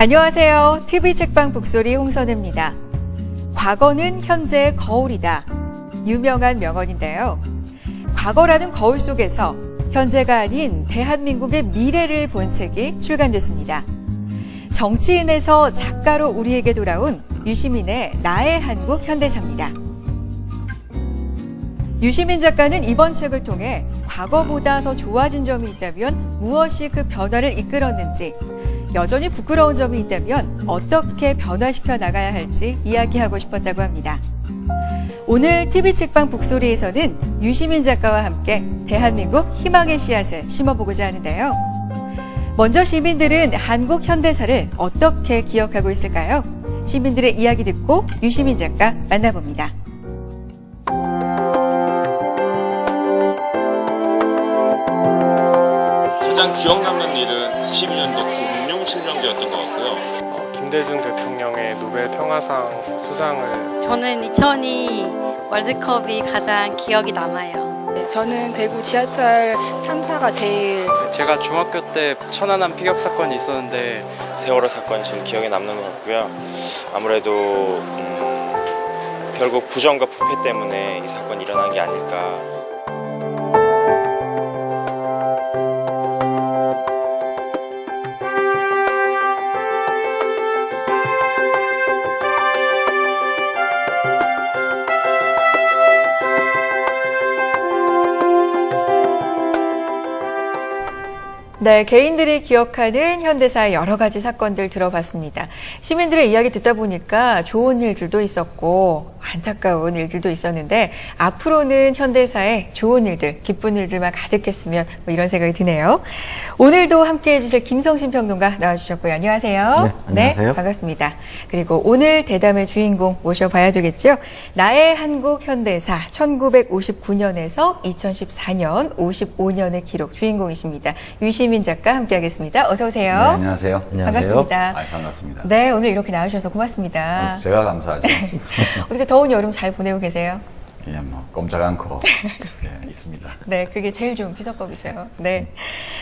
안녕하세요. TV 책방 북소리 홍선혜입니다. 과거는 현재의 거울이다. 유명한 명언인데요. 과거라는 거울 속에서 현재가 아닌 대한민국의 미래를 본 책이 출간됐습니다. 정치인에서 작가로 우리에게 돌아온 유시민의 나의 한국 현대사입니다. 유시민 작가는 이번 책을 통해 과거보다 더 좋아진 점이 있다면 무엇이 그 변화를 이끌었는지, 여전히 부끄러운 점이 있다면 어떻게 변화시켜 나가야 할지 이야기하고 싶었다고 합니다. 오늘 TV 책방 북소리에서는 유시민 작가와 함께 대한민국 희망의 씨앗을 심어보고자 하는데요. 먼저 시민들은 한국 현대사를 어떻게 기억하고 있을까요? 시민들의 이야기 듣고 유시민 작가 만나봅니다. 가장 기억 남는 일은 92년도 금융실명제였던 것 같고요. 김대중 대통령의 노벨 평화상 수상을 저는 2002 월드컵이 가장 기억이 남아요. 네, 저는 대구 지하철 참사가 제일. 제가 중학교 때 천안함 피격 사건이 있었는데 세월호 사건이 제일 기억에 남는 것 같고요. 아무래도 결국 부정과 부패 때문에 이 사건이 일어난 게 아닐까. 네, 개인들이 기억하는 현대사의 여러 가지 사건들 들어봤습니다. 시민들의 이야기 듣다 보니까 좋은 일들도 있었고 안타까운 일들도 있었는데 앞으로는 현대사에 좋은 일들, 기쁜 일들만 가득했으면 뭐 이런 생각이 드네요. 오늘도 함께해 주실 김성신 평론가 나와주셨고요. 안녕하세요. 네, 안녕하세요. 네, 반갑습니다. 그리고 오늘 대담의 주인공 모셔봐야 되겠죠. 나의 한국 현대사 1959년에서 2014년 55년의 기록 주인공이십니다. 유시민 작가 함께하겠습니다. 어서 오세요. 네, 안녕하세요. 반갑습니다. 반갑습니다. 네, 오늘 이렇게 나와주셔서 고맙습니다. 제가 감사하죠. 어떻게 더운 여름 잘 보내고 계세요? 예, 뭐 꼼짝 않고 예, 있습니다. 네, 그게 제일 좋은 피서법이죠. 네.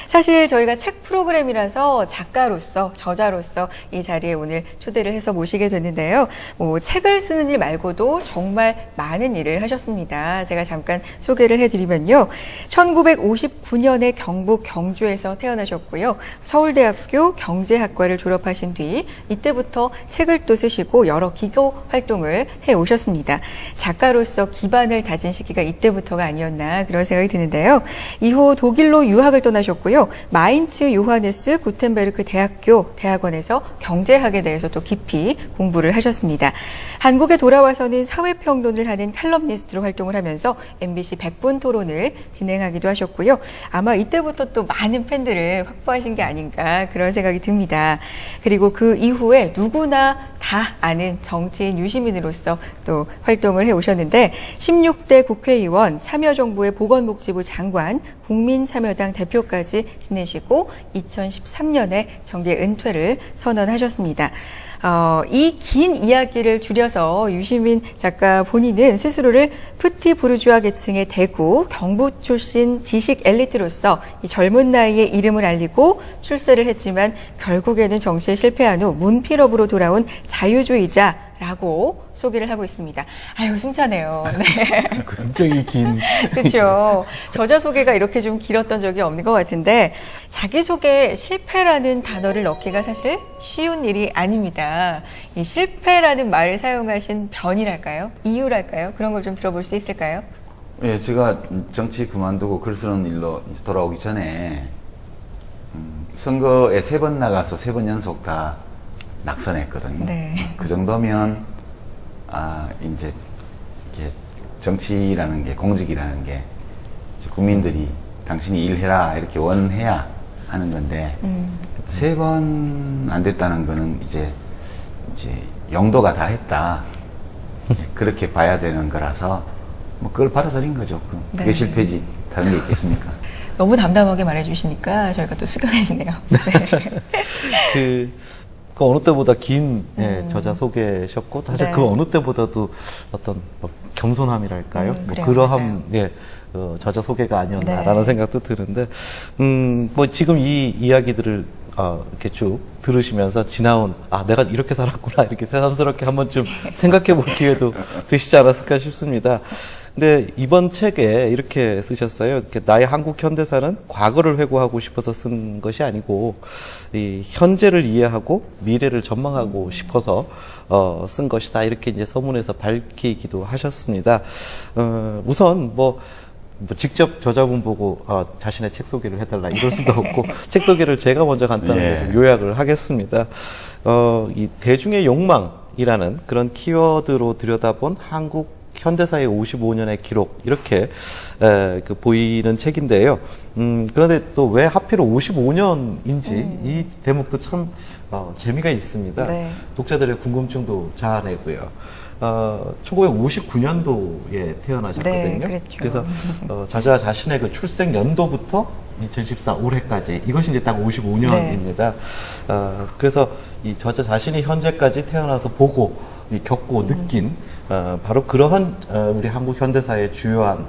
사실 저희가 책 프로그램이라서 작가로서, 저자로서 이 자리에 오늘 초대를 해서 모시게 됐는데요. 뭐 책을 쓰는 일 말고도 정말 많은 일을 하셨습니다. 제가 잠깐 소개를 해드리면요. 1959년에 경북 경주에서 태어나셨고요. 서울대학교 경제학과를 졸업하신 뒤 이때부터 책을 또 쓰시고 여러 기고 활동을 해오셨습니다. 작가로서 기반을 다진 시기가 이때부터가 아니었나 그런 생각이 드는데요. 이후 독일로 유학을 떠나셨고요. 마인츠 요하네스 구텐베르크 대학원에서 경제학에 대해서 또 깊이 공부를 하셨습니다. 한국에 돌아와서는 사회평론을 하는 칼럼니스트로 활동을 하면서 MBC 100분 토론을 진행하기도 하셨고요. 아마 이때부터 또 많은 팬들을 확보하신 게 아닌가 그런 생각이 듭니다. 그리고 그 이후에 누구나 다 아는 정치인 유시민으로서 또 활동을 해오셨는데 16대 국회의원, 참여정부의 보건복지부 장관, 국민참여당 대표까지 지내시고 2013년에 정계 은퇴를 선언하셨습니다. 이 긴 이야기를 줄여서 유시민 작가 본인은 스스로를 푸티 부르주아 계층의 대구, 경부 출신 지식 엘리트로서 이 젊은 나이에 이름을 알리고 출세를 했지만 결국에는 정치에 실패한 후 문필업으로 돌아온 자유주의자라고 소개를 하고 있습니다. 아유, 숨차네요. 네. 굉장히 긴. 그렇죠. 저자 소개가 이렇게 좀 길었던 적이 없는 것 같은데 자기소개에 실패라는 단어를 넣기가 사실 쉬운 일이 아닙니다. 이 실패라는 말을 사용하신 변이랄까요? 이유랄까요? 그런 걸 좀 들어볼 수 있을까요? 예, 제가 정치 그만두고 글 쓰는 일로 이제 돌아오기 전에 선거에 3번 나가서 3번 연속 다 낙선했거든요. 네. 그 정도면 이제 이게 정치라는 게, 공직이라는 게 이제 국민들이 당신이 일해라 이렇게 원해야 하는 건데 3번 안 됐다는 거는 이제 용도가 다 했다 그렇게 봐야 되는 거라서 뭐 그걸 받아들인 거죠. 그게 네. 실패지 다른 게 있겠습니까? 너무 담담하게 말해주시니까 저희가 또 숙연해지네요. 네. 그 어느 때보다 긴 저자 소개셨고 사실 네. 그 어느 때보다도 어떤 뭐 겸손함이랄까요? 뭐 그래요, 그러한 저자 소개가 아니었나라는 네. 생각도 드는데 뭐 지금 이 이야기들을 이렇게 쭉 들으시면서 지나온, 내가 이렇게 살았구나, 이렇게 새삼스럽게 한 번쯤 생각해 볼 기회도 드시지 않았을까 싶습니다. 근데 이번 책에 이렇게 쓰셨어요. 이렇게 나의 한국 현대사는 과거를 회고하고 싶어서 쓴 것이 아니고, 이 현재를 이해하고 미래를 전망하고 싶어서 쓴 것이다. 이렇게 이제 서문에서 밝히기도 하셨습니다. 우선 직접 저자분 보고 자신의 책 소개를 해달라 이럴 수도 없고 책 소개를 제가 먼저 간단하게 좀 요약을 하겠습니다. 이 대중의 욕망이라는 그런 키워드로 들여다본 한국 현대사의 55년의 기록 이렇게 보이는 책인데요. 그런데 또 왜 하필 55년인지 이 대목도 참 재미가 있습니다. 네. 독자들의 궁금증도 자아내고요. 1959년도에 태어나셨거든요. 네, 그랬죠. 그래서 자자 자신의 그 출생 연도부터 2014 올해까지 이것이 이제 딱 55년입니다. 그래서 이 저자 자신이 현재까지 태어나서 보고 겪고 느낀 바로 그러한 우리 한국 현대사의 주요한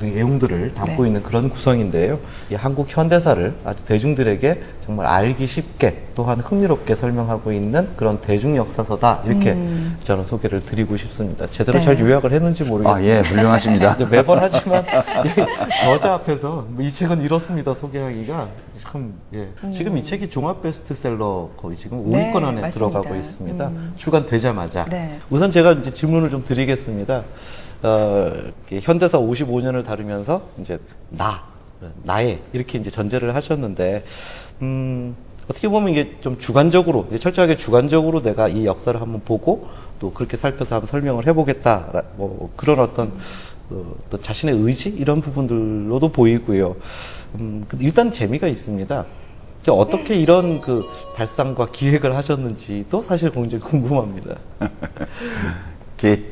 내용들을 담고 네. 있는 그런 구성인데요. 이 한국 현대사를 아주 대중들에게 정말 알기 쉽게 또한 흥미롭게 설명하고 있는 그런 대중 역사서다 이렇게 저는 소개를 드리고 싶습니다. 제대로 네. 잘 요약을 했는지 모르겠어요. 예, 훌륭하십니다. 이제 매번 하지만 이 저자 앞에서 이 책은 이렇습니다 소개하기가 참 지금 이 책이 종합 베스트셀러 거의 지금 네, 5위권 안에 맞습니다. 들어가고 있습니다. 출간되자마자. 네. 우선 제가 이제 질문을 좀 드리겠습니다. 이렇게 현대사 55년을 다루면서 이제 나의 이렇게 이제 전제를 하셨는데 어떻게 보면 이게 좀 주관적으로 철저하게 주관적으로 내가 이 역사를 한번 보고 또 그렇게 살펴서 한번 설명을 해보겠다 그런 어떤 또 자신의 의지 이런 부분들로도 보이고요. 근데 일단 재미가 있습니다. 어떻게 이런 그 발상과 기획을 하셨는지도 사실 굉장히 궁금합니다. 그게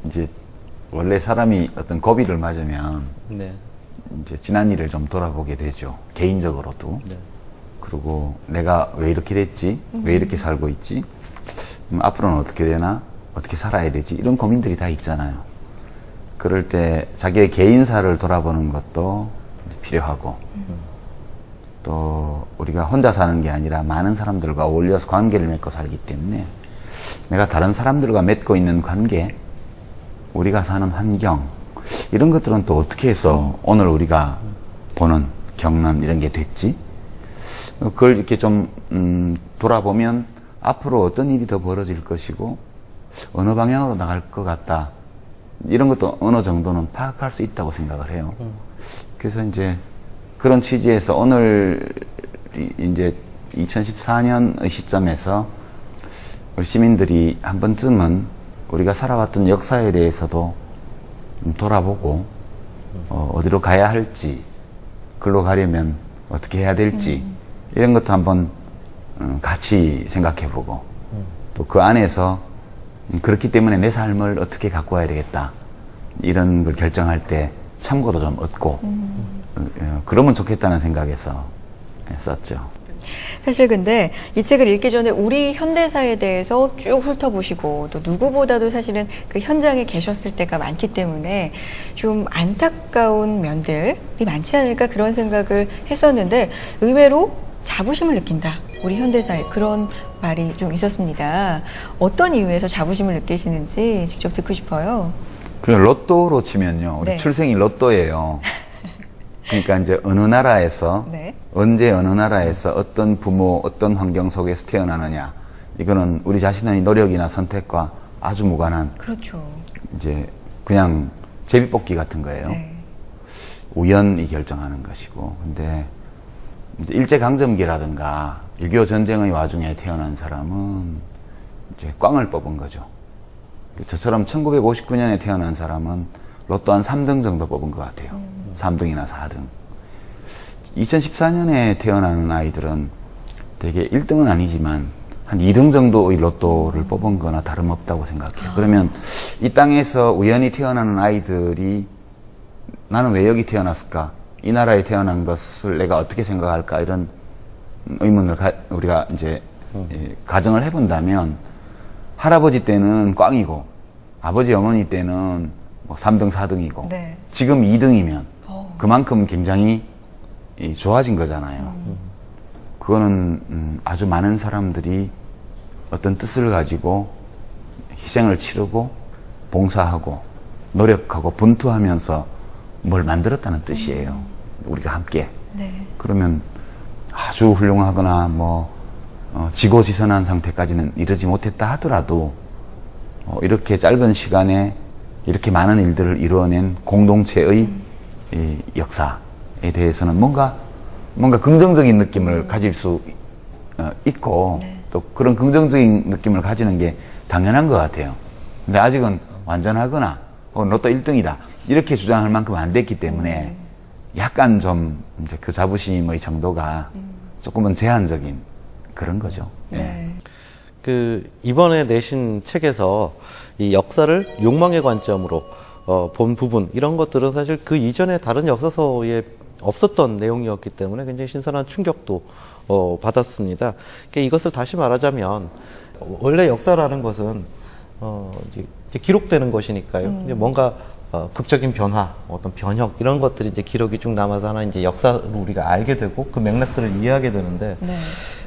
이제 원래 사람이 어떤 고비를 맞으면 네. 이제 지난 일을 좀 돌아보게 되죠. 개인적으로도. 네. 그리고 내가 왜 이렇게 됐지? 왜 이렇게 살고 있지? 앞으로는 어떻게 되나? 어떻게 살아야 되지? 이런 고민들이 다 있잖아요. 그럴 때 자기의 개인사를 돌아보는 것도 필요하고 또 우리가 혼자 사는 게 아니라 많은 사람들과 어울려서 관계를 맺고 살기 때문에 내가 다른 사람들과 맺고 있는 관계, 우리가 사는 환경 이런 것들은 또 어떻게 해서 오늘 우리가 보는, 겪는 이런 게 됐지? 그걸 이렇게 좀 돌아보면 앞으로 어떤 일이 더 벌어질 것이고 어느 방향으로 나갈 것 같다 이런 것도 어느 정도는 파악할 수 있다고 생각을 해요. 그래서 이제 그런 취지에서 오늘 이제 2014년의 시점에서 우리 시민들이 한 번쯤은 우리가 살아왔던 역사에 대해서도 돌아보고 어디로 가야 할지, 글로 가려면 어떻게 해야 될지 이런 것도 한번 같이 생각해보고 또 그 안에서 그렇기 때문에 내 삶을 어떻게 갖고 와야 되겠다 이런 걸 결정할 때 참고도 좀 얻고 그러면 좋겠다는 생각에서 썼죠. 사실 근데 이 책을 읽기 전에 우리 현대사에 대해서 쭉 훑어보시고 또 누구보다도 사실은 그 현장에 계셨을 때가 많기 때문에 좀 안타까운 면들이 많지 않을까 그런 생각을 했었는데 의외로 자부심을 느낀다. 우리 현대사에 그런 말이 좀 있었습니다. 어떤 이유에서 자부심을 느끼시는지 직접 듣고 싶어요. 그냥 로또로 치면요. 우리 네. 출생이 로또예요. 그러니까 이제 어느 나라에서 네. 언제 어느 나라에서 어떤 부모 어떤 환경 속에서 태어나느냐 이거는 우리 자신의 노력이나 선택과 아주 무관한 그렇죠. 이제 그냥 제비뽑기 같은 거예요. 네. 우연히 결정하는 것이고 근데 이제 일제강점기라든가 6.25 전쟁의 와중에 태어난 사람은 이제 꽝을 뽑은 거죠. 저처럼 1959년에 태어난 사람은 로또 한 3등 정도 뽑은 것 같아요. 3등이나 4등. 2014년에 태어나는 아이들은 되게 1등은 아니지만 한 2등 정도의 로또를 뽑은 거나 다름없다고 생각해요. 그러면 이 땅에서 우연히 태어나는 아이들이 나는 왜 여기 태어났을까? 이 나라에 태어난 것을 내가 어떻게 생각할까? 이런 의문을 우리가 이제 가정을 해본다면 할아버지 때는 꽝이고 아버지 어머니 때는 뭐 3등, 4등이고 네. 지금 2등이면 그만큼 굉장히 좋아진 거잖아요. 그거는 아주 많은 사람들이 어떤 뜻을 가지고 희생을 치르고 봉사하고 노력하고 분투하면서 뭘 만들었다는 뜻이에요. 우리가 함께. 네. 그러면 아주 훌륭하거나 뭐 지고지선한 상태까지는 이르지 못했다 하더라도 이렇게 짧은 시간에 이렇게 많은 일들을 이루어낸 공동체의 이 역사에 대해서는 뭔가 긍정적인 느낌을 가질 수 있고 네. 또 그런 긍정적인 느낌을 가지는 게 당연한 것 같아요. 근데 아직은 완전하거나 로또 1등이다 이렇게 주장할 만큼 안 됐기 때문에 약간 좀 이제 그 자부심의 정도가 조금은 제한적인 그런 거죠. 네. 그 이번에 내신 책에서 이 역사를 욕망의 관점으로 본 부분 이런 것들은 사실 그 이전에 다른 역사서에 없었던 내용이었기 때문에 굉장히 신선한 충격도 받았습니다. 그러니까 이것을 다시 말하자면 원래 역사라는 것은 이제 기록되는 것이니까요. 이제 뭔가 극적인 변화, 어떤 변혁 이런 것들이 이제 기록이 쭉 남아서 하나 이제 역사로 우리가 알게 되고 그 맥락들을 이해하게 되는데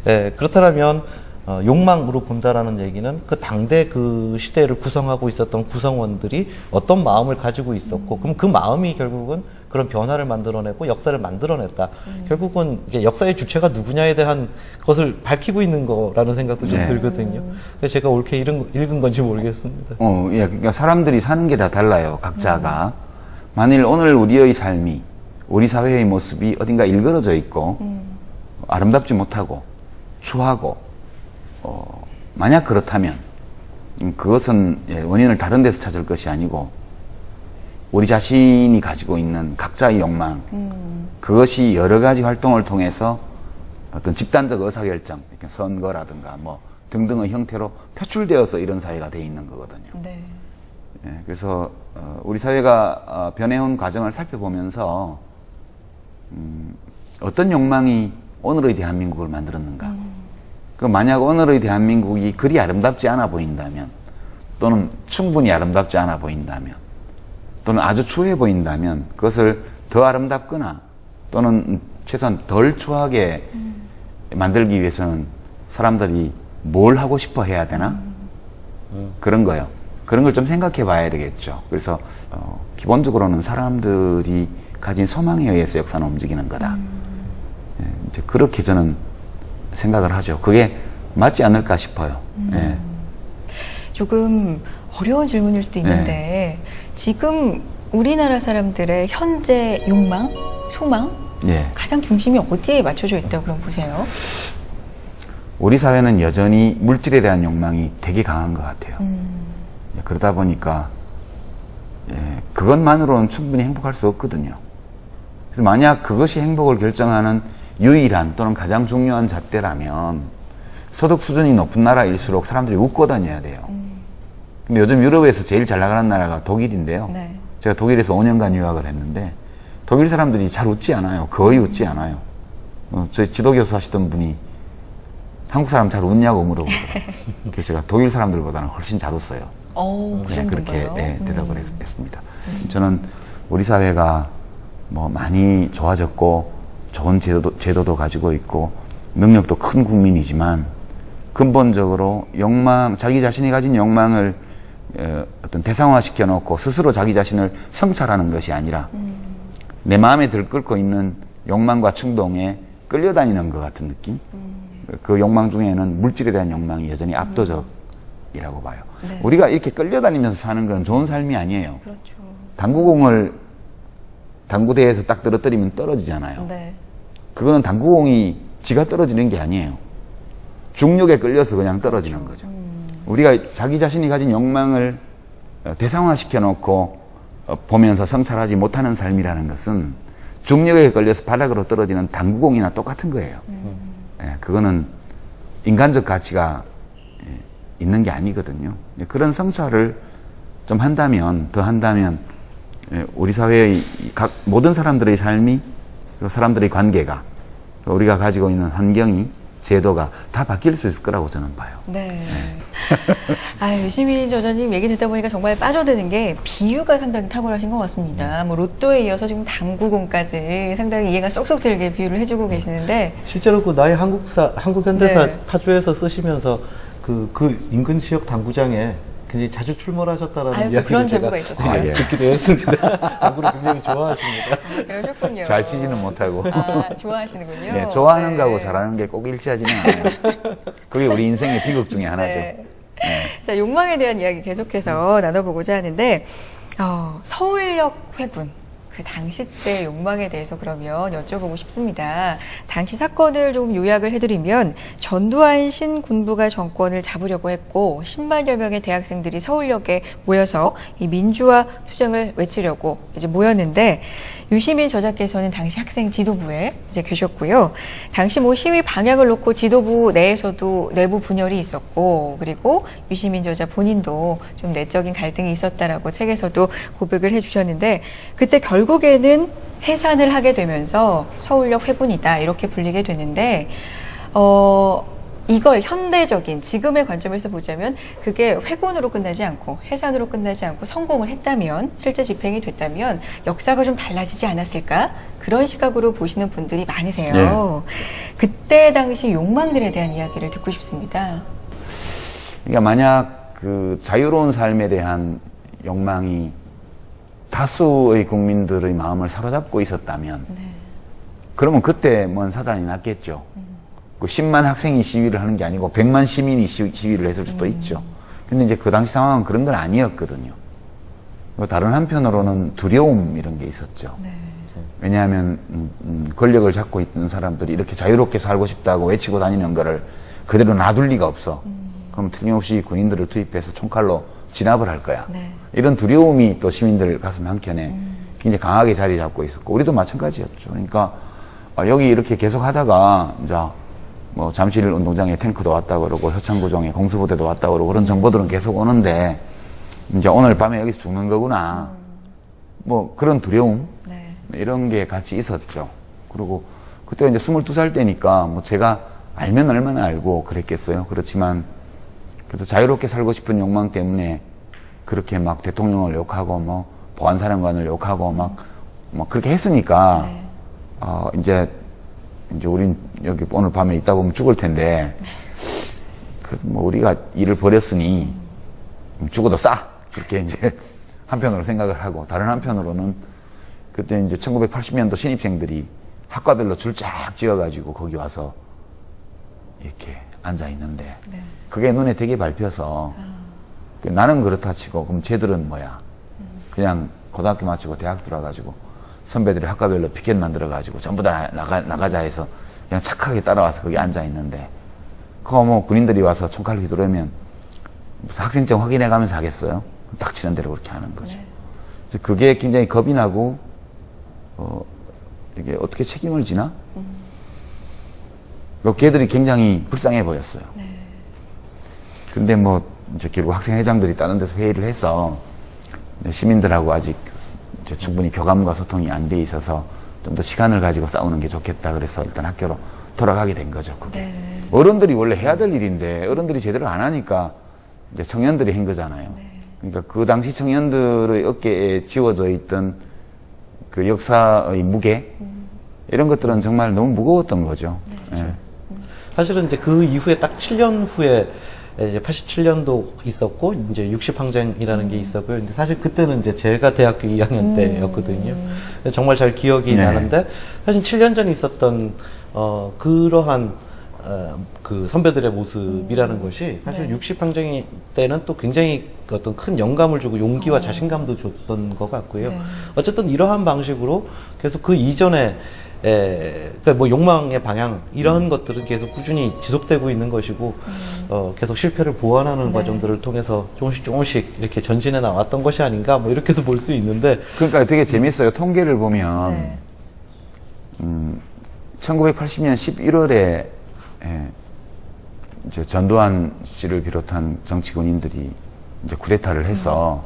네. 그렇다면 욕망으로 본다라는 얘기는 그 당대 그 시대를 구성하고 있었던 구성원들이 어떤 마음을 가지고 있었고 그럼 그 마음이 결국은 그런 변화를 만들어내고 역사를 만들어냈다. 결국은 이게 역사의 주체가 누구냐에 대한 것을 밝히고 있는 거라는 생각도 좀 네. 들거든요. 그래서 제가 옳게 읽은 건지 모르겠습니다. 예, 그러니까 사람들이 사는 게 다 달라요, 각자가. 만일 오늘 우리의 삶이, 우리 사회의 모습이 어딘가 일그러져 있고, 아름답지 못하고, 추하고, 만약 그렇다면, 그것은 원인을 다른 데서 찾을 것이 아니고, 우리 자신이 가지고 있는 각자의 욕망, 그것이 여러 가지 활동을 통해서 어떤 집단적 의사결정, 이렇게 선거라든가 뭐 등등의 형태로 표출되어서 이런 사회가 돼 있는 거거든요. 네. 예, 그래서 우리 사회가 변해온 과정을 살펴보면서 어떤 욕망이 오늘의 대한민국을 만들었는가. 그 만약 오늘의 대한민국이 그리 아름답지 않아 보인다면 또는 충분히 아름답지 않아 보인다면 또는 아주 추해 보인다면 그것을 더 아름답거나 또는 최소한 덜 추하게 만들기 위해서는 사람들이 뭘 하고 싶어 해야 되나? 그런 거요. 그런 걸 좀 생각해 봐야 되겠죠. 그래서 기본적으로는 사람들이 가진 소망에 의해서 역사는 움직이는 거다. 예, 이제 그렇게 저는 생각을 하죠. 그게 맞지 않을까 싶어요. 예. 조금 어려운 질문일 수도 있는데 지금 우리나라 사람들의 현재 욕망, 소망 예. 가장 중심이 어디에 맞춰져 있다고 그럼 보세요? 우리 사회는 여전히 물질에 대한 욕망이 되게 강한 것 같아요. 예, 그러다 보니까 그것만으로는 충분히 행복할 수 없거든요. 그래서 만약 그것이 행복을 결정하는 유일한 또는 가장 중요한 잣대라면 소득 수준이 높은 나라일수록 사람들이 웃고 다녀야 돼요. 근데 요즘 유럽에서 제일 잘 나가는 나라가 독일인데요. 네. 제가 독일에서 5년간 유학을 했는데 독일 사람들이 잘 웃지 않아요. 거의 웃지 않아요. 저희 지도교수 하시던 분이 한국 사람 잘 웃냐고 물어보더라고요. 그래서 제가 독일 사람들보다는 훨씬 잘 웃어요. 그 정도인가요? 그렇게 대답을 했습니다. 저는 우리 사회가 뭐 많이 좋아졌고 좋은 제도도 가지고 있고 능력도 큰 국민이지만 근본적으로 욕망, 자기 자신이 가진 욕망을 어떤 대상화시켜 놓고 스스로 자기 자신을 성찰하는 것이 아니라 내 마음에 들끓고 있는 욕망과 충동에 끌려다니는 것 같은 느낌? 그 욕망 중에는 물질에 대한 욕망이 여전히 압도적이라고 봐요. 네. 우리가 이렇게 끌려다니면서 사는 건 좋은 삶이 아니에요. 그렇죠. 당구공을 당구대에서 딱 떨어뜨리면 떨어지잖아요. 네. 그거는 당구공이 지가 떨어지는 게 아니에요. 중력에 끌려서 그냥 떨어지는 거죠. 우리가 자기 자신이 가진 욕망을 대상화시켜 놓고 보면서 성찰하지 못하는 삶이라는 것은 중력에 걸려서 바닥으로 떨어지는 당구공이나 똑같은 거예요. 예, 그거는 인간적 가치가 있는 게 아니거든요. 그런 성찰을 좀 한다면, 더 한다면 우리 사회의 모든 사람들의 삶이, 그리고 사람들의 관계가, 우리가 가지고 있는 환경이, 제도가 다 바뀔 수 있을 거라고 저는 봐요. 네. 유시민 저자님 얘기 듣다 보니까 정말 빠져드는 게 비유가 상당히 탁월하신 것 같습니다. 뭐 로또에 이어서 지금 당구공까지 상당히 이해가 쏙쏙 들게 비유를 해주고 계시는데 실제로 그 나의 한국 현대사 네. 파주에서 쓰시면서 그 인근 지역 당구장에 굉장히 자주 출몰하셨다라는 또 이야기를 그런 제가 제보가 있었어요. 예. 듣기도 했습니다. 당구를 굉장히 좋아하십니다. 그러셨군요. 잘 치지는 못하고. 좋아하시는군요. 네, 좋아하는 네. 거하고 잘하는 게 꼭 일치하지는 않아요. 그게 우리 인생의 비극 중에 하나죠. 네. 자, 욕망에 대한 이야기 계속해서 나눠보고자 하는데, 서울역 회군. 그 당시 때 욕망에 대해서 그러면 여쭤보고 싶습니다. 당시 사건을 좀 요약을 해드리면 전두환 신군부가 정권을 잡으려고 했고 10만여 명의 대학생들이 서울역에 모여서 이 민주화 투쟁을 외치려고 이제 모였는데 유시민 저자께서는 당시 학생 지도부에 이제 계셨고요. 당시 뭐 시위 방향을 놓고 지도부 내에서도 내부 분열이 있었고 그리고 유시민 저자 본인도 좀 내적인 갈등이 있었다라고 책에서도 고백을 해주셨는데 그때 결국에는 해산을 하게 되면서 서울역 회군이다 이렇게 불리게 됐는데 이걸 현대적인 지금의 관점에서 보자면 그게 회군으로 끝나지 않고 해산으로 끝나지 않고 성공을 했다면 실제 집행이 됐다면 역사가 좀 달라지지 않았을까 그런 시각으로 보시는 분들이 많으세요. 그때 당시 욕망들에 대한 이야기를 듣고 싶습니다. 그러니까 만약 그 자유로운 삶에 대한 욕망이 다수의 국민들의 마음을 사로잡고 있었다면 그러면 그때 뭔 사단이 났겠죠. 그 10만 학생이 시위를 하는 게 아니고 100만 시민이 시위를 했을 수도 있죠. 근데 이제 그 당시 상황은 그런 건 아니었거든요. 다른 한편으로는 두려움 이런 게 있었죠. 왜냐하면 권력을 잡고 있던 사람들이 이렇게 자유롭게 살고 싶다고 외치고 다니는 거를 그대로 놔둘 리가 없어. 그럼 틀림없이 군인들을 투입해서 총칼로 진압을 할 거야. 이런 두려움이 또 시민들 가슴 한켠에 굉장히 강하게 자리 잡고 있었고 우리도 마찬가지였죠. 그러니까 여기 이렇게 계속 하다가 이제 뭐 잠실 운동장에 탱크도 왔다 그러고 효창구정에 공수부대도 왔다 그러고 그런 정보들은 계속 오는데 이제 오늘 밤에 여기서 죽는 거구나. 뭐 그런 두려움 이런 게 같이 있었죠. 그리고 그때 이제 22살 때니까 뭐 제가 알면 얼마나 알고 그랬겠어요. 그렇지만 그래도 자유롭게 살고 싶은 욕망 때문에 그렇게 막 대통령을 욕하고 뭐 보안사령관을 욕하고 막 그렇게 했으니까 이제 우린 여기 오늘 밤에 있다 보면 죽을 텐데 그래서 뭐 우리가 일을 벌였으니 죽어도 싸 그렇게 이제 한편으로 생각을 하고 다른 한편으로는 그때 이제 1980년도 신입생들이 학과별로 줄 쫙 지어가지고 거기 와서 이렇게 앉아 있는데 그게 눈에 되게 밟혀서 나는 그렇다 치고 그럼 쟤들은 뭐야 그냥 고등학교 마치고 대학 들어가지고 선배들이 학과별로 피켓 만들어가지고 전부 다 나가자 해서 그냥 착하게 따라와서 거기 앉아 있는데 그거 뭐 군인들이 와서 총칼 휘두르면 무슨 학생증 확인해 가면서 하겠어요? 딱 치는 대로 그렇게 하는 거죠. 그래서 그게 굉장히 겁이 나고 이게 어떻게 책임을 지나? 걔들이 굉장히 불쌍해 보였어요. 근데 뭐 이제 결국 학생회장들이 다른 데서 회의를 해서 시민들하고 아직 이제 충분히 교감과 소통이 안 돼 있어서 좀 더 시간을 가지고 싸우는 게 좋겠다 그래서 일단 학교로 돌아가게 된 거죠. 그게 어른들이 원래 해야 될 일인데 어른들이 제대로 안 하니까 이제 청년들이 한 거잖아요. 그러니까 그 당시 청년들의 어깨에 지워져 있던 그 역사의 무게 이런 것들은 정말 너무 무거웠던 거죠. 사실은 이제 그 이후에 딱 7년 후에 이제 87년도 있었고 이제 60항쟁이라는 게 있었고요. 근데 사실 그때는 이제 제가 대학교 2학년 때였거든요. 정말 잘 기억이 나는데 사실 7년 전에 있었던 그러한 그 선배들의 모습이라는 것이 사실 60항쟁 때는 또 굉장히 어떤 큰 영감을 주고 용기와 자신감도 줬던 것 같고요. 어쨌든 이러한 방식으로 계속 그 이전에 그러니까 뭐 욕망의 방향 이런 것들은 계속 꾸준히 지속되고 있는 것이고 계속 실패를 보완하는 과정들을 통해서 조금씩 이렇게 전진해 나왔던 것이 아닌가 뭐 이렇게도 볼 수 있는데 그러니까 되게 재밌어요. 통계를 보면 1980년 11월에 이제 전두환 씨를 비롯한 정치군인들이 이제 쿠데타를 해서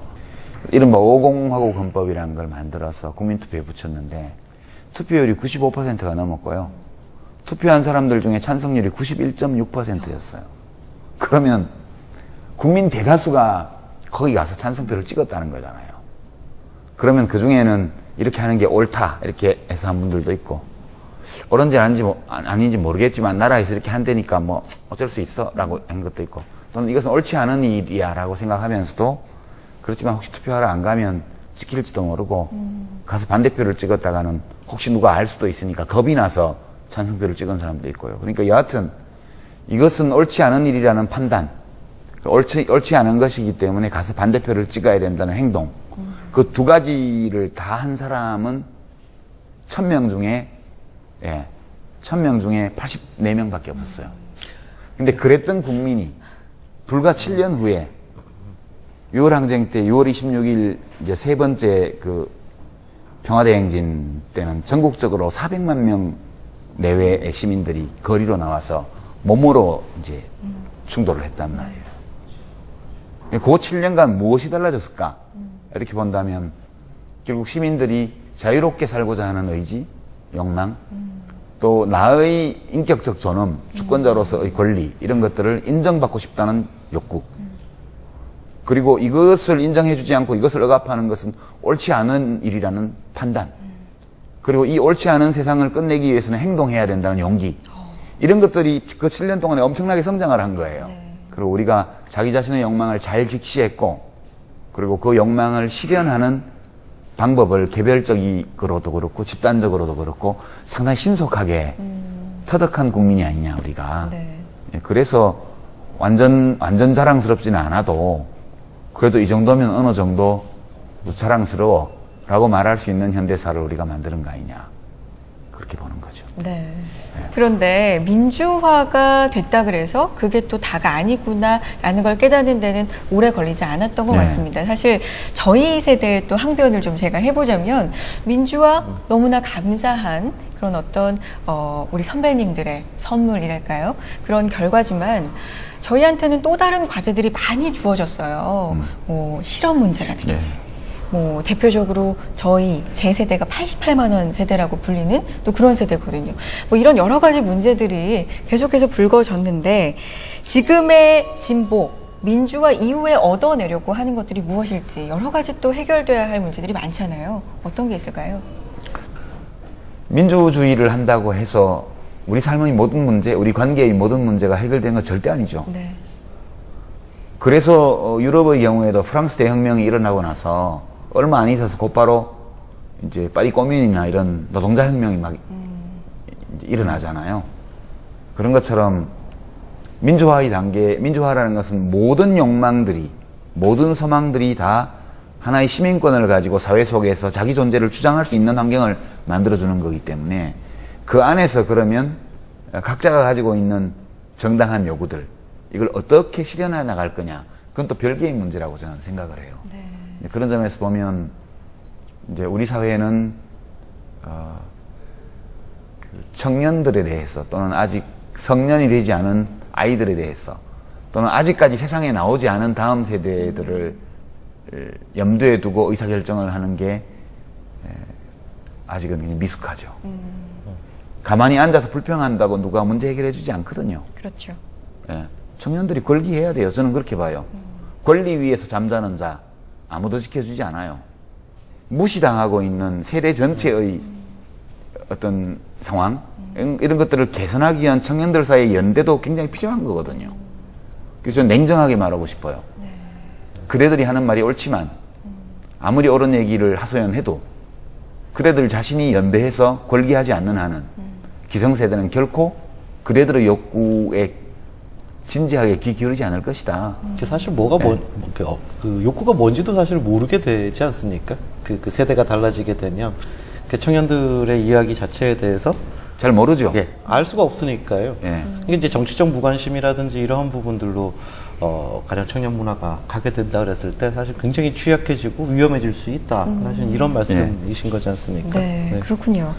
이른바 5공화국 헌법이라는 걸 만들어서 국민투표에 붙였는데 투표율이 95%가 넘었고요. 투표한 사람들 중에 찬성률이 91.6%였어요. 그러면 국민 대다수가 거기 가서 찬성표를 찍었다는 거잖아요. 그러면 그 중에는 이렇게 하는 게 옳다 이렇게 해서 한 분들도 있고, 옳은지 아닌지 모르겠지만 나라에서 이렇게 한다니까 뭐 어쩔 수 있어 라고 한 것도 있고, 또는 이것은 옳지 않은 일이야 라고 생각하면서도 그렇지만 혹시 투표하러 안 가면 찍힐지도 모르고 가서 반대표를 찍었다가는 혹시 누가 알 수도 있으니까 겁이 나서 찬성표를 찍은 사람도 있고요. 그러니까 여하튼 이것은 옳지 않은 일이라는 판단, 옳지 않은 것이기 때문에 가서 반대표를 찍어야 된다는 행동, 그 두 가지를 다 한 사람은 1000명 중에 1000명 중에 84명밖에 없었어요. 근데 그랬던 국민이 불과 7년 후에 6월 항쟁 때 6월 26일 이제 세 번째 그 평화대행진 때는 전국적으로 400만 명 내외의 시민들이 거리로 나와서 몸으로 이제 충돌을 했단 말이에요. 그 7년간 무엇이 달라졌을까? 이렇게 본다면 결국 시민들이 자유롭게 살고자 하는 의지, 욕망, 또 나의 인격적 존엄, 주권자로서의 권리 이런 것들을 인정받고 싶다는 욕구, 그리고 이것을 인정해주지 않고 이것을 억압하는 것은 옳지 않은 일이라는 판단, 그리고 이 옳지 않은 세상을 끝내기 위해서는 행동해야 된다는 용기, 이런 것들이 그 7년 동안에 엄청나게 성장을 한 거예요. 그리고 우리가 자기 자신의 욕망을 잘 직시했고, 그리고 그 욕망을 실현하는 방법을 개별적으로도 그렇고 집단적으로도 그렇고 상당히 신속하게 터득한 국민이 아니냐 우리가. 네. 그래서 완전 자랑스럽지는 않아도 그래도 이 정도면 어느 정도 자랑스러워라고 말할 수 있는 현대사를 우리가 만드는 거 아니냐, 그렇게 보는 거죠. 네. 그런데 민주화가 됐다 그래서 그게 또 다가 아니구나라는 걸 깨닫는 데는 오래 걸리지 않았던 것 네. 같습니다. 사실 저희 세대의 또 항변을 좀 제가 해보자면, 민주화 너무나 감사한 그런 어떤 우리 선배님들의 선물이랄까요? 그런 결과지만 저희한테는 또 다른 과제들이 많이 주어졌어요. 뭐 실업 문제라든지. 네. 뭐 대표적으로 제 세대가 88만 원 세대라고 불리는 또 그런 세대거든요. 뭐 이런 여러 가지 문제들이 계속해서 불거졌는데, 지금의 진보, 민주화 이후에 얻어내려고 하는 것들이 무엇일지, 여러 가지 또 해결돼야 할 문제들이 많잖아요. 어떤 게 있을까요? 민주주의를 한다고 해서 우리 삶의 모든 문제, 우리 관계의 모든 문제가 해결된 건 절대 아니죠. 네. 그래서 유럽의 경우에도 프랑스 대혁명이 일어나고 나서 얼마 안 있어서 곧바로 이제 파리 코뮌이나 이런 노동자 혁명이 막 이제 일어나잖아요. 그런 것처럼 민주화의 단계, 민주화라는 것은 모든 욕망들이, 모든 서망들이 다 하나의 시민권을 가지고 사회 속에서 자기 존재를 주장할 수 있는 환경을 만들어주는 거기 때문에, 그 안에서 그러면 각자가 가지고 있는 정당한 요구들, 이걸 어떻게 실현해 나갈 거냐, 그건 또 별개의 문제라고 저는 생각을 해요. 네. 그런 점에서 보면 이제 우리 사회는 그 청년들에 대해서, 또는 아직 성년이 되지 않은 아이들에 대해서, 또는 아직까지 세상에 나오지 않은 다음 세대들을 염두에 두고 의사결정을 하는 게 아직은 굉장히 미숙하죠. 가만히 앉아서 불평한다고 누가 문제 해결해 주지 않거든요. 그렇죠. 예. 청년들이 권리해야 돼요. 저는 그렇게 봐요. 권리 위에서 잠자는 자 아무도 지켜주지 않아요. 무시당하고 있는 세대 전체의 어떤 상황, 이런 것들을 개선하기 위한 청년들 사이의 연대도 굉장히 필요한 거거든요. 그래서 저는 냉정하게 말하고 싶어요. 그대들이 하는 말이 옳지만 아무리 옳은 얘기를 하소연해도 그대들 자신이 연대해서 권리하지 않는 한은 기성세대는 결코 그대들의 욕구에 진지하게 귀 기울이지 않을 것이다. 사실 뭐가 그 욕구가 뭔지도 사실 모르게 되지 않습니까? 그 세대가 달라지게 되면 그 청년들의 이야기 자체에 대해서 잘 모르죠. 알 수가 없으니까요. 이게 이제 정치적 무관심이라든지 이러한 부분들로 가령 청년 문화가 가게 된다 그랬을 때 사실 굉장히 취약해지고 위험해질 수 있다. 사실 이런 말씀이신 거지 않습니까? 네, 그렇군요.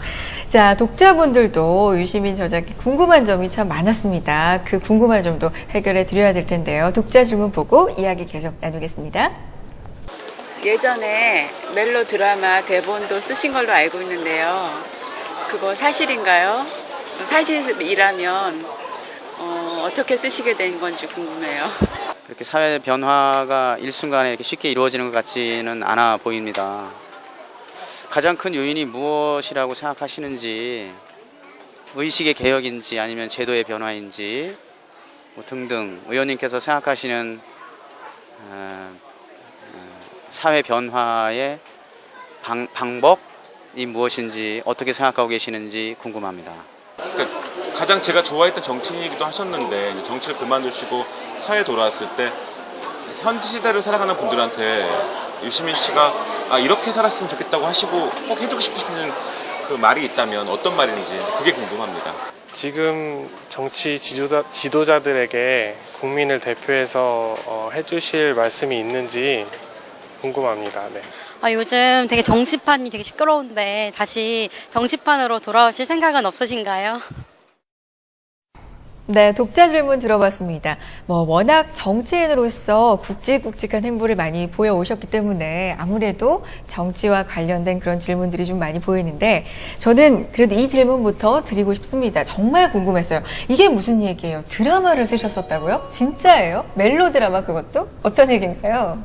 자, 독자분들도 유시민 저자께 궁금한 점이 참 많았습니다. 그 궁금한 점도 해결해 드려야 될 텐데요. 독자 질문 보고 이야기 계속 나누겠습니다. 예전에 멜로 드라마 대본도 쓰신 걸로 알고 있는데요. 그거 사실인가요? 사실이라면 어떻게 쓰시게 된 건지 궁금해요. 그렇게 사회 변화가 일순간에 이렇게 쉽게 이루어지는 것 같지는 않아 보입니다. 가장 큰 요인이 무엇이라고 생각하시는지, 의식의 개혁인지 아니면 제도의 변화인지 뭐 등등 의원님께서 생각하시는 사회 변화의 방법이 무엇인지 어떻게 생각하고 계시는지 궁금합니다. 그러니까 가장 제가 좋아했던 정치인이기도 하셨는데 이제 정치를 그만두시고 사회에 돌아왔을 때 현 시대를 살아가는 분들한테 유시민 씨가 이렇게 살았으면 좋겠다고 하시고 꼭 해주고 싶으신 그 말이 있다면 어떤 말인지 그게 궁금합니다. 지금 정치 지도자들에게 국민을 대표해서 해주실 말씀이 있는지 궁금합니다. 네. 요즘 되게 정치판이 되게 시끄러운데 다시 정치판으로 돌아오실 생각은 없으신가요? 네, 독자 질문 들어봤습니다. 워낙 정치인으로서 굵직굵직한 행보를 많이 보여오셨기 때문에 아무래도 정치와 관련된 그런 질문들이 좀 많이 보이는데 저는 그래도 이 질문부터 드리고 싶습니다. 정말 궁금했어요. 이게 무슨 얘기예요? 드라마를 쓰셨었다고요? 진짜예요? 멜로 드라마 그것도? 어떤 얘기인가요?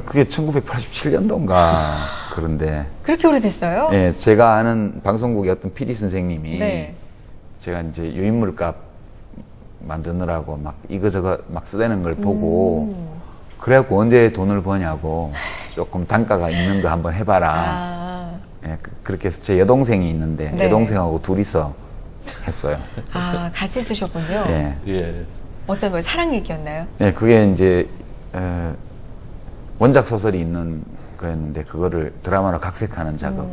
그게 1987년도인가 그런데. 그렇게 오래됐어요? 예, 제가 아는 방송국의 어떤 PD 선생님이 네. 제가 이제 유인물값 만드느라고 막 이거저거 막 쓰대는 걸 보고 그래갖고 언제 돈을 버냐고 조금 단가가 있는 거 한번 해봐라. 예, 그렇게 해서 제 여동생이 있는데 네. 여동생하고 둘이서 했어요. 같이 쓰셨군요. 예. 예. 어떤 사랑 얘기였나요? 예, 그게 이제 원작 소설이 있는 거였는데 그거를 드라마로 각색하는 작업을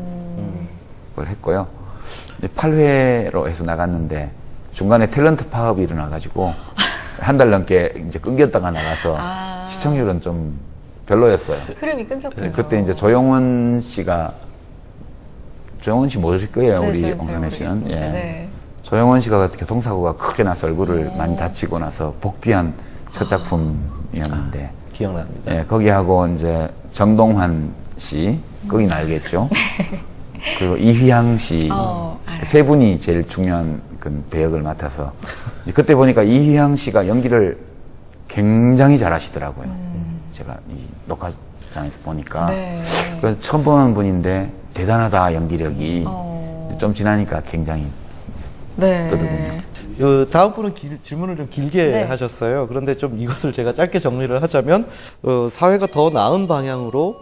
했고요. 8회로 해서 나갔는데 중간에 탤런트 파업이 일어나가지고 한 달 넘게 이제 끊겼다가 나가서 시청률은 좀 별로였어요. 흐름이 끊겼군요. 그때 이제 조영원 씨 모르실 거예요, 네, 우리 잘 홍선혜 씨는. 모르겠습니다. 예. 네. 조영원 씨가 교통사고가 크게 나서 얼굴을 많이 다치고 나서 복귀한 첫 작품이었는데 기억납니다. 예, 거기하고 이제 정동환 씨, 거긴 알겠죠? 그리고 이휘향 씨, 세 분이 제일 중요한 그 배역을 맡아서 이제 그때 보니까 이휘향 씨가 연기를 굉장히 잘하시더라고요. 제가 이 녹화장에서 보니까 네. 그래서 처음 보는 분인데 대단하다 연기력이. 좀 지나니까 굉장히 네. 뜨더군요. 다음 분은 질문을 좀 길게 네. 하셨어요. 그런데 좀 이것을 제가 짧게 정리를 하자면 사회가 더 나은 방향으로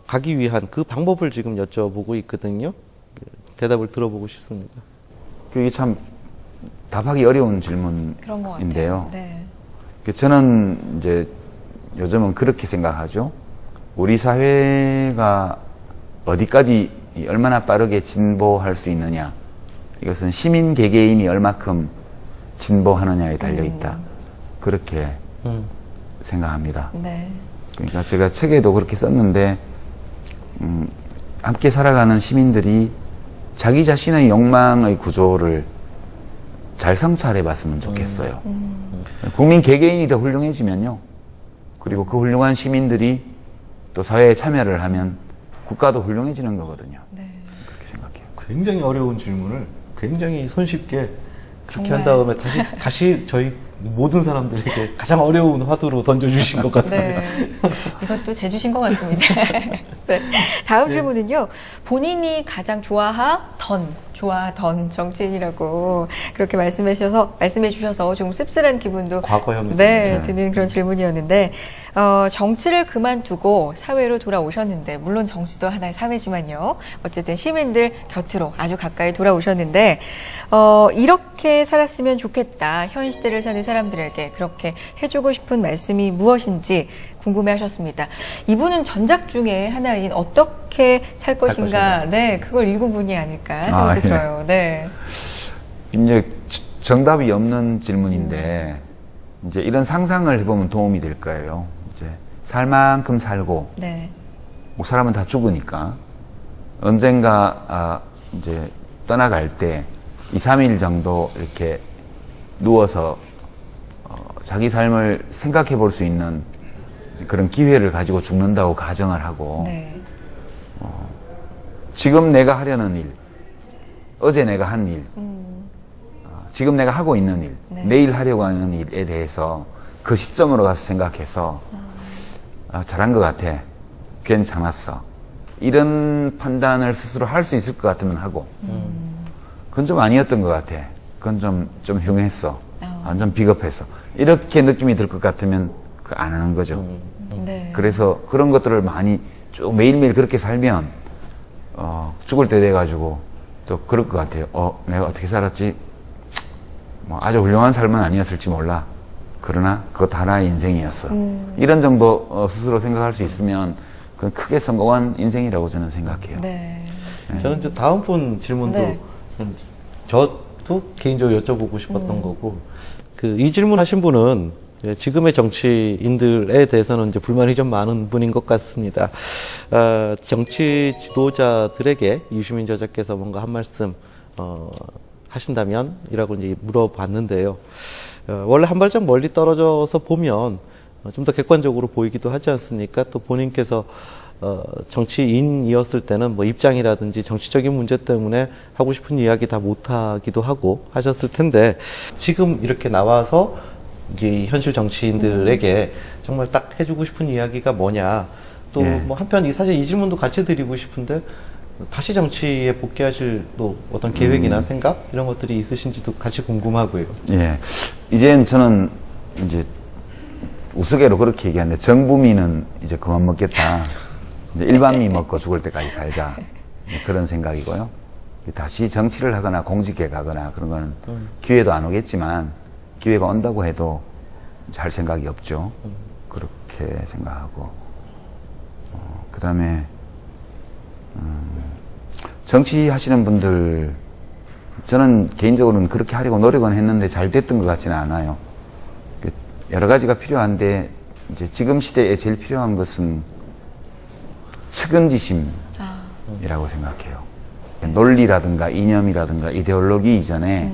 가기 위한 그 방법을 지금 여쭤보고 있거든요. 대답을 들어보고 싶습니다. 그게 참 답하기 어려운 그런 것 같아요. 질문인데요. 네. 저는 이제 요즘은 그렇게 생각하죠. 우리 사회가 어디까지 얼마나 빠르게 진보할 수 있느냐. 이것은 시민 개개인이 얼마큼 진보하느냐에 달려있다. 그렇게 생각합니다. 네. 그러니까 제가 책에도 그렇게 썼는데 함께 살아가는 시민들이 자기 자신의 욕망의 구조를 잘 성찰해 봤으면 좋겠어요. 국민 개개인이 더 훌륭해지면요. 그리고 그 훌륭한 시민들이 또 사회에 참여를 하면 국가도 훌륭해지는 거거든요. 네. 그렇게 생각해요. 굉장히 어려운 질문을 굉장히 손쉽게 그렇게 정말. 한 다음에 다시 저희 모든 사람들에게 가장 어려운 화두로 던져주신 것 같아요. 네. 이것도 제주신 것 같습니다. 네. 다음 질문은요. 본인이 가장 좋아하던 정치인이라고 그렇게 말씀해 주셔서 좀 씁쓸한 기분도 과거형이 네, 드는 그런 질문이었는데 정치를 그만두고 사회로 돌아오셨는데 물론 정치도 하나의 사회지만요. 어쨌든 시민들 곁으로 아주 가까이 돌아오셨는데 이렇게 살았으면 좋겠다. 현 시대를 사는 사람들에게 그렇게 해주고 싶은 말씀이 무엇인지 궁금해하셨습니다. 이분은 전작 중에 하나인 어떻게 살 것인가, 네, 그걸 읽은 분이 아닐까 생각이 들어요. 네. 이제 정답이 없는 질문인데 이제 이런 상상을 해보면 도움이 될 거예요. 이제 살 만큼 살고, 네. 뭐 사람은 다 죽으니까 언젠가 이제 떠나갈 때 2, 3일 정도 이렇게 누워서 자기 삶을 생각해 볼 수 있는 그런 기회를 가지고 죽는다고 가정을 하고 네. 지금 내가 하려는 일, 어제 내가 한 일, 지금 내가 하고 있는 일, 네. 내일 하려고 하는 일에 대해서 그 시점으로 가서 생각해서 잘한 것 같아. 괜찮았어. 이런 판단을 스스로 할 수 있을 것 같으면 하고 그건 좀 아니었던 것 같아. 그건 좀 흉했어. 좀 비겁했어. 이렇게 느낌이 들 것 같으면 안 하는 거죠. 네. 그래서 그런 것들을 많이 쭉 매일매일 그렇게 살면 죽을 때 돼가지고 또 그럴 것 같아요. 내가 어떻게 살았지? 뭐 아주 훌륭한 삶은 아니었을지 몰라. 그러나 그것도 하나의 인생이었어. 이런 정도 스스로 생각할 수 있으면 그건 크게 성공한 인생이라고 저는 생각해요. 네. 저는 이제 다음 분 질문도 네. 저도 개인적으로 여쭤보고 싶었던 거고 이 질문 하신 분은 지금의 정치인들에 대해서는 이제 불만이 좀 많은 분인 것 같습니다. 정치 지도자들에게 유시민 저자께서 뭔가 한 말씀 하신다면이라고 이제 물어봤는데요. 원래 한 발짝 멀리 떨어져서 보면 좀 더 객관적으로 보이기도 하지 않습니까? 또 본인께서 정치인이었을 때는 뭐 입장이라든지 정치적인 문제 때문에 하고 싶은 이야기 다 못하기도 하고 하셨을 텐데 지금 이렇게 나와서 이제 현실 정치인들에게 정말 딱 해주고 싶은 이야기가 뭐냐 또 뭐 한편 사실 이 질문도 같이 드리고 싶은데 다시 정치에 복귀하실 또 어떤 계획이나 생각 이런 것들이 있으신지도 같이 궁금하고요. 예. 이젠 저는 이제 우스개로 그렇게 얘기하는데 정부민은 이제 그만 먹겠다. 이제 일반미 먹고 죽을 때까지 살자. 그런 생각이고요. 다시 정치를 하거나 공직에 가거나 그런 거는 기회도 안 오겠지만 기회가 온다고 해도 할 생각이 없죠. 그렇게 생각하고. 그 다음에 정치 하시는 분들 저는 개인적으로는 그렇게 하려고 노력은 했는데 잘 됐던 것 같지는 않아요. 여러 가지가 필요한데 이제 지금 시대에 제일 필요한 것은 측은지심이라고 생각해요. 논리라든가 이념이라든가 이데올로기 이전에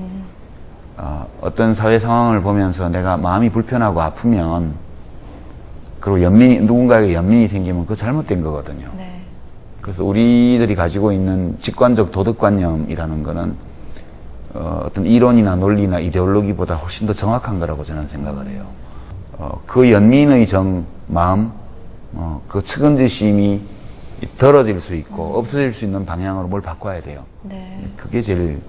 어떤 사회 상황을 보면서 내가 마음이 불편하고 아프면 그리고 누군가에게 연민이 생기면 그거 잘못된 거거든요. 네. 그래서 우리들이 가지고 있는 직관적 도덕관념이라는 거는 어떤 이론이나 논리나 이데올로기보다 훨씬 더 정확한 거라고 저는 생각을 해요. 그 연민의 마음, 그 측은지심이 덜어질 수 있고 없어질 수 있는 방향으로 뭘 바꿔야 돼요. 네. 그게 제일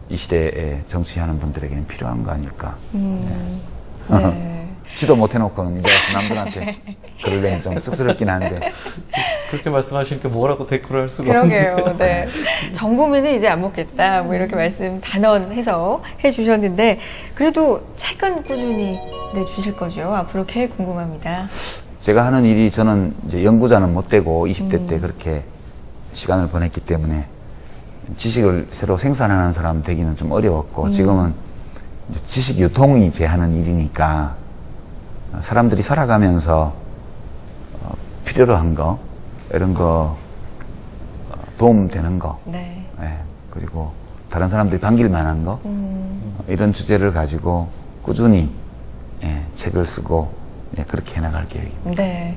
이 시대에 정치하는 분들에게는 필요한 거 아닐까. 네. 지도 못 해놓고는 이제 남들한테 그러려니 좀 쑥스럽긴 한데. 그렇게 말씀하시니까 뭐라고 댓글을 할 수가 그러게요. 없네요. 네. 정부민은 이제 안 먹겠다. 뭐 이렇게 말씀 단언해서 해주셨는데 그래도 책은 꾸준히 내주실 거죠. 앞으로 계획 궁금합니다. 제가 하는 일이 저는 이제 연구자는 못 되고 20대 때 그렇게 시간을 보냈기 때문에 지식을 새로 생산하는 사람 되기는 좀 어려웠고 지금은 이제 지식 유통이 제 하는 일이니까 사람들이 살아가면서 필요로 한 거, 이런 거 도움되는 거, 네. 예, 그리고 다른 사람들이 반길 만한 거, 이런 주제를 가지고 꾸준히 책을 쓰고 그렇게 해나갈 계획입니다. 네.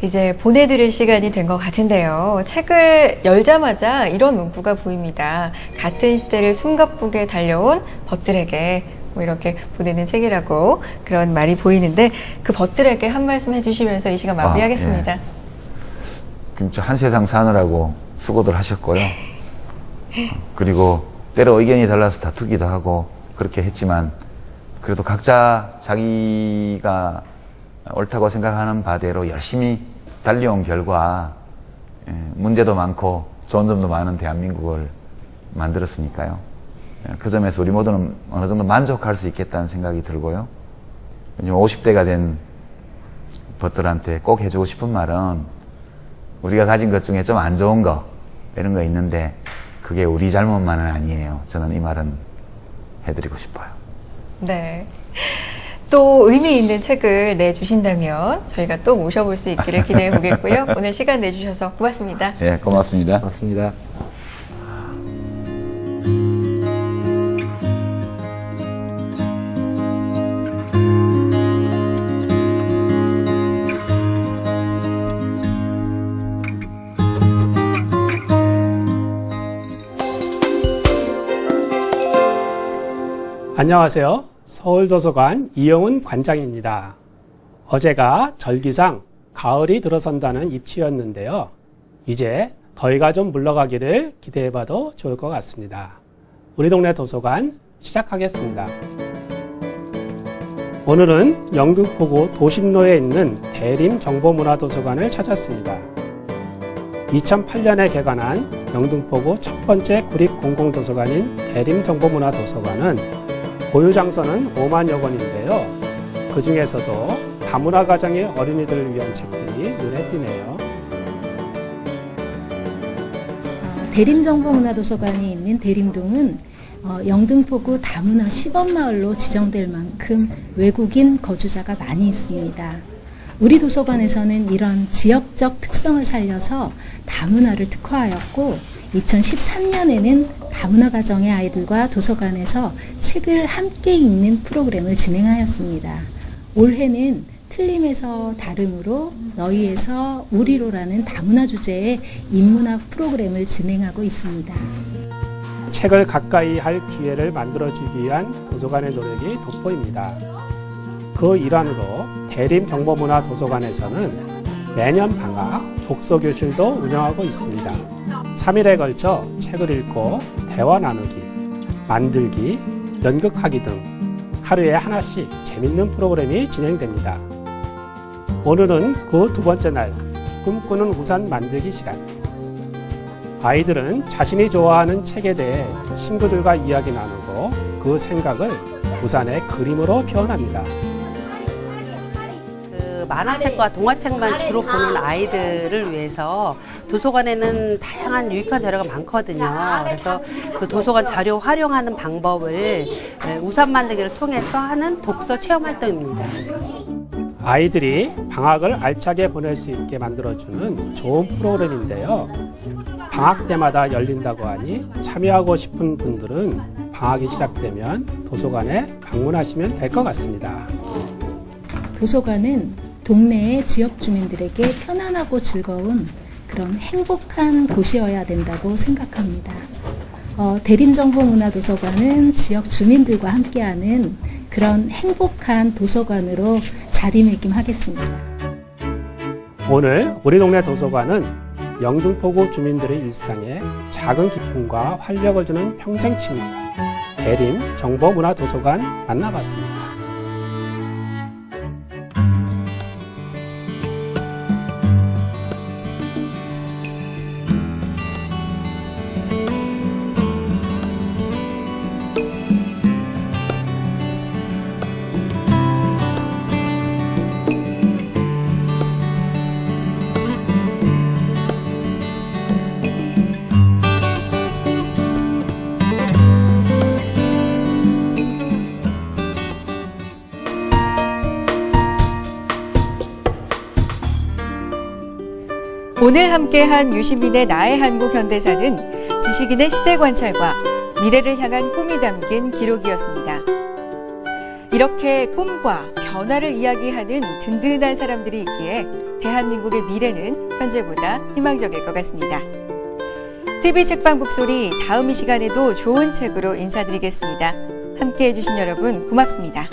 이제 보내드릴 시간이 된 것 같은데요. 책을 열자마자 이런 문구가 보입니다. 같은 시대를 숨가쁘게 달려온 벗들에게 뭐 이렇게 보내는 책이라고 그런 말이 보이는데 그 벗들에게 한 말씀 해주시면서 이 시간 마무리하겠습니다. 진짜 한 세상 사느라고 수고들 하셨고요. 그리고 때로 의견이 달라서 다투기도 하고 그렇게 했지만 그래도 각자 자기가 옳다고 생각하는 바대로 열심히 달려온 결과 문제도 많고 좋은 점도 많은 대한민국을 만들었으니까요. 그 점에서 우리 모두는 어느 정도 만족할 수 있겠다는 생각이 들고요. 50대가 된 벗들한테 꼭 해주고 싶은 말은 우리가 가진 것 중에 좀 안 좋은 거 이런 거 있는데 그게 우리 잘못만은 아니에요. 저는 이 말은 해드리고 싶어요. 네. 또 의미 있는 책을 내주신다면 저희가 또 모셔볼 수 있기를 기대해 보겠고요. 오늘 시간 내주셔서 고맙습니다. 네, 고맙습니다. 맞습니다. 안녕하세요. 서울도서관 이영훈 관장입니다. 어제가 절기상 가을이 들어선다는 입추였는데요. 이제 더위가 좀 물러가기를 기대해봐도 좋을 것 같습니다. 우리 동네 도서관 시작하겠습니다. 오늘은 영등포구 도심로에 있는 대림정보문화도서관을 찾았습니다. 2008년에 개관한 영등포구 첫 번째 구립공공도서관인 대림정보문화도서관은 보유장서는 5만여 권인데요. 그 중에서도 다문화 가정의 어린이들을 위한 책들이 눈에 띄네요. 대림정보문화도서관이 있는 대림동은 영등포구 다문화 시범마을로 지정될 만큼 외국인 거주자가 많이 있습니다. 우리 도서관에서는 이런 지역적 특성을 살려서 다문화를 특화하였고 2013년에는 다문화 가정의 아이들과 도서관에서 책을 함께 읽는 프로그램을 진행하였습니다. 올해는 틀림에서 다름으로 너희에서 우리로라는 다문화 주제의 인문학 프로그램을 진행하고 있습니다. 책을 가까이 할 기회를 만들어주기 위한 도서관의 노력이 돋보입니다. 그 일환으로 대림정보문화도서관에서는 매년 방학 독서교실도 운영하고 있습니다. 3일에 걸쳐 책을 읽고 대화 나누기, 만들기, 연극하기 등 하루에 하나씩 재밌는 프로그램이 진행됩니다. 오늘은 그 두 번째 날 꿈꾸는 우산 만들기 시간. 아이들은 자신이 좋아하는 책에 대해 친구들과 이야기 나누고 그 생각을 우산의 그림으로 표현합니다. 만화책과 동화책만 주로 보는 아이들을 위해서 도서관에는 다양한 유익한 자료가 많거든요. 그래서 그 도서관 자료 활용하는 방법을 우산 만들기를 통해서 하는 독서 체험 활동입니다. 아이들이 방학을 알차게 보낼 수 있게 만들어주는 좋은 프로그램인데요. 방학 때마다 열린다고 하니 참여하고 싶은 분들은 방학이 시작되면 도서관에 방문하시면 될 것 같습니다. 도서관은 동네의 지역 주민들에게 편안하고 즐거운 그런 행복한 곳이어야 된다고 생각합니다. 대림정보문화도서관은 지역 주민들과 함께하는 그런 행복한 도서관으로 자리매김하겠습니다. 오늘 우리 동네 도서관은 영등포구 주민들의 일상에 작은 기쁨과 활력을 주는 평생 친구 대림정보문화도서관 만나봤습니다. 오늘 함께한 유시민의 나의 한국 현대사는 지식인의 시대 관찰과 미래를 향한 꿈이 담긴 기록이었습니다. 이렇게 꿈과 변화를 이야기하는 든든한 사람들이 있기에 대한민국의 미래는 현재보다 희망적일 것 같습니다. TV 책방 북소리 다음 이 시간에도 좋은 책으로 인사드리겠습니다. 함께해 주신 여러분 고맙습니다.